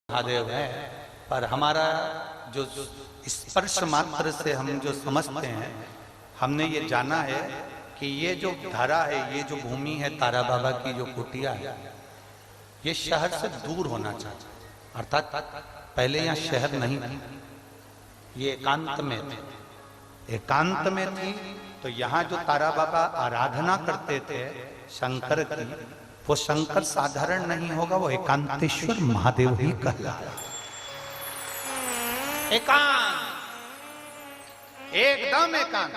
महादेव है, पर हमारा जो स्पर्श मात्र से हम जो समझते हैं, हमने ये जाना है कि ये जो धरा है, ये जो भूमि है तारा बाबा की जो कुटिया है, ये शहर से दूर होना चाहिए। अर्थात पहले यहाँ शहर नहीं थी, ये एकांत में थी। एकांत में थी तो यहाँ जो तारा बाबा आराधना करते थे शंकर की, वो शंकर साधारण नहीं होगा, वो एकांतेश्वर महादेव ही कहलाता है। एकांत, एकदम एकांत।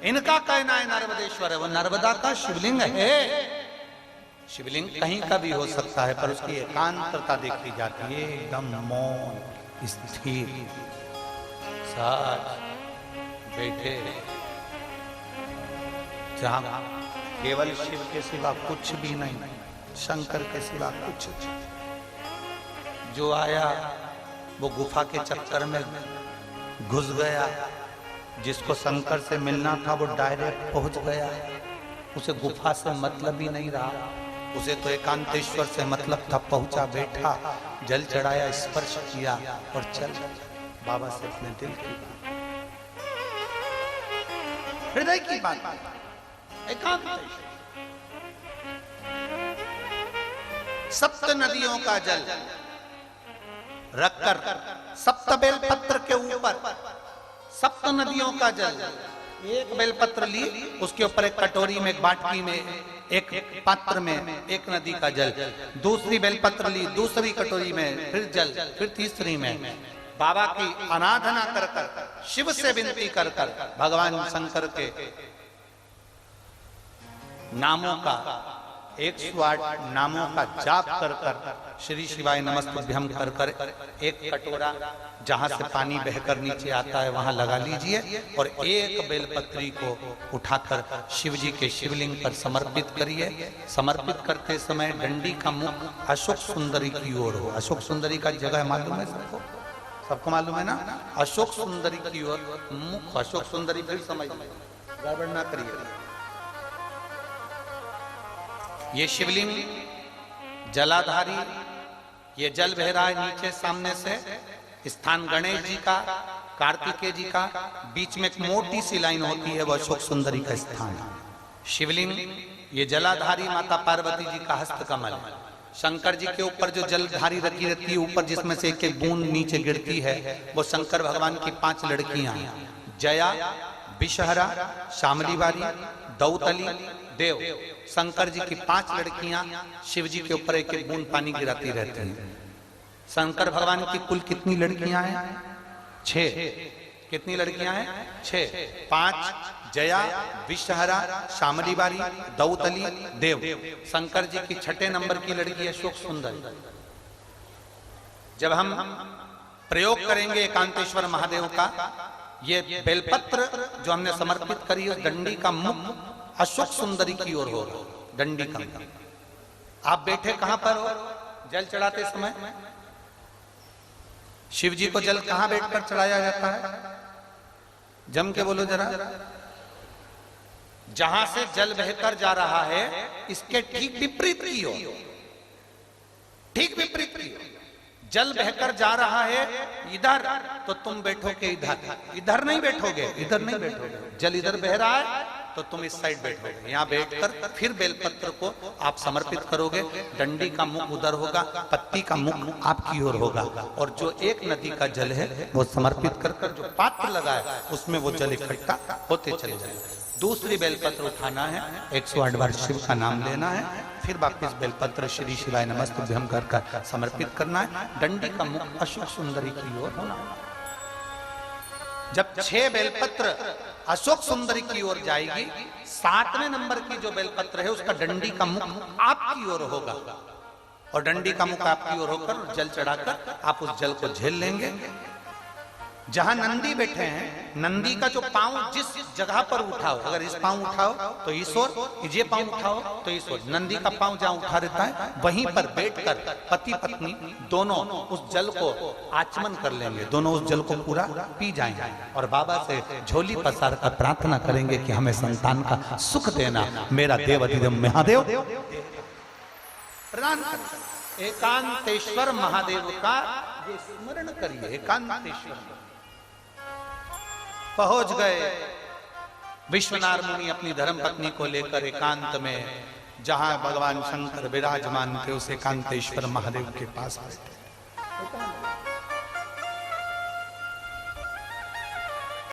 इनका कहना है नर्मदेश्वर है, वो नर्मदा का शिवलिंग है। शिवलिंग कहीं का भी हो सकता है, पर उसकी एकांतता देखी जाती है, एकदम मौन स्थिर, साथ बैठे, जहां केवल शिव के सिवा कुछ भी नहीं, शंकर के सिवा कुछ। जो आया वो गुफा के चक्कर में घुस गया, जिसको शंकर से मिलना था वो डायरेक्ट पहुंच गया, उसे गुफा से मतलब ही नहीं रहा, उसे तो एकांतेश्वर से मतलब था। पहुंचा, बैठा, जल चढ़ाया, स्पर्श किया और चल बाबा से अपने दिल की बात, हृदय की बात, एकांत। सप्त नदियों का जल रखकर, सप्त बेलपत्र के ऊपर सप्त नदियों का जल, एक बेलपत्र ली, उसके ऊपर एक कटोरी में, एक बाटकी में, एक पात्र में एक नदी का जल, दूसरी बेलपत्र ली, दूसरी कटोरी में फिर जल, फिर तीसरी में बाबा की आराधना कर कर, शिव से विनती कर कर, भगवान शंकर के नामों का 108 नामों का जाप कर कर, श्री शिवाय नमस्तुभ्यम कर कर, एक कटोरा जहां से पानी बहकर नीचे आता है वहां लगा लीजिए और एक बेलपत्री को उठाकर शिव जी के शिवलिंग पर समर्पित करिए। समर्पित करते समय डंडी का मुख अशोक सुंदरी की ओर हो। अशोक सुंदरी का जगह मालूम है सबको? सबको मालूम है ना? अशोक सुंदरी की ओर मुख, अशोक सुंदरी, फिर समझ गड़बड़ ना करिए। ये शिवलिंग जलाधारी, ये जल बह रहा है नीचे सामने से, स्थान गणेश जी का, कार्तिकेय जी का, बीच में एक मोटी सी लाइन होती है, वो अशोक सुंदरी का स्थान है। शिवलिंग ये जलाधारी माता पार्वती जी का हस्तकमल, शंकर जी के ऊपर जो जलधारी रखी रहती है, ऊपर जिसमें से एक एक बूंद नीचे गिरती है, वो शंकर भगवान की 5 लड़कियां, जया, विषहरा, शामलीवारी, दौतली, देव। शंकर जी की 5 लड़कियां शिव जी के ऊपर एक एक बूंद पानी गिराती रहती हैं। शंकर भगवान की कुल कितनी लड़कियां हैं? 6। कितनी लड़कियां हैं? 6। 5 जया, विषहरा, शामलीवारी, दौतली, देव। शंकर जी की 6ठे नंबर की लड़की अशोक सुंदर। जब हम प्रयोग करेंगे एकांतेश्वर महादेव का, ये बेलपत्र जो हमने समर्पित करी है, डंडी का मुख अशोक सुंदरी की ओर होगा, डंडी का। आप बैठे कहां पर हो जल चढ़ाते समय? शिव जी को जल कहां बैठकर चढ़ाया जाता है? जम के बोलो जरा। जहां से जल बहकर जा रहा है इसके ठीक विपरीत की ओर, ठीक विपरीत की ओर। जल बहकर जा रहा है इधर, तो तुम बैठोगे इधर, इधर नहीं बैठोगे, इधर नहीं बैठोगे। जल इधर बह रहा है तो तुम इस साइड बैठोगे। यहाँ बैठकर फिर बेलपत्र को आप समर्पित करोगे। डंडी का मुख उधर होगा, पत्ती का मुख आपकी ओर होगा, और जो एक नदी का जल है वो समर्पित कर कर जो पात्र लगा है उसमें वो जल इकट्ठा होते चले जाएगा। दूसरी बेलपत्र उठाना है, 108 बार शिव का नाम लेना है, फिर वापिस बेलपत्र श्री शिवाय नमस्तुभ्यम कर कर समर्पित करना है। डंडी का मुख अशोक सुंदरी की ओर होना। जब 6 बेलपत्र अशोक सुंदरी की ओर जाएगी, 7वें नंबर की जो बेलपत्र है उसका डंडी का मुख आपकी ओर होगा, और डंडी का मुख आपकी ओर होकर जल चढ़ाकर आप उस जल को झेल लेंगे। जहां नंदी बैठे हैं, नंदी का जो पांव जिस जगह पर उठाओ, अगर इस पांव उठाओ तो इस ओर, ये पांव उठाओ तो इस ओर, नंदी का पांव जहां उठा रहता है वहीं पर बैठकर पति पत्नी दोनों उस जल को आचमन कर लेंगे, दोनों उस जल को पूरा पी जाएंगे और बाबा से झोली पसार कर प्रार्थना करेंगे कि हमें संतान का सुख देना, मेरा देव अधिदेव महादेव प्रदान कर। एकांतेश्वर महादेव का ये स्मरण करिए। एकांतेश्वर पहुंच गए विश्वनाथ मुनि अपनी धर्म पत्नी को लेकर एकांत में, जहां भगवान शंकर विराजमान थे उस एकांतेश्वर महादेव के पास बैठे।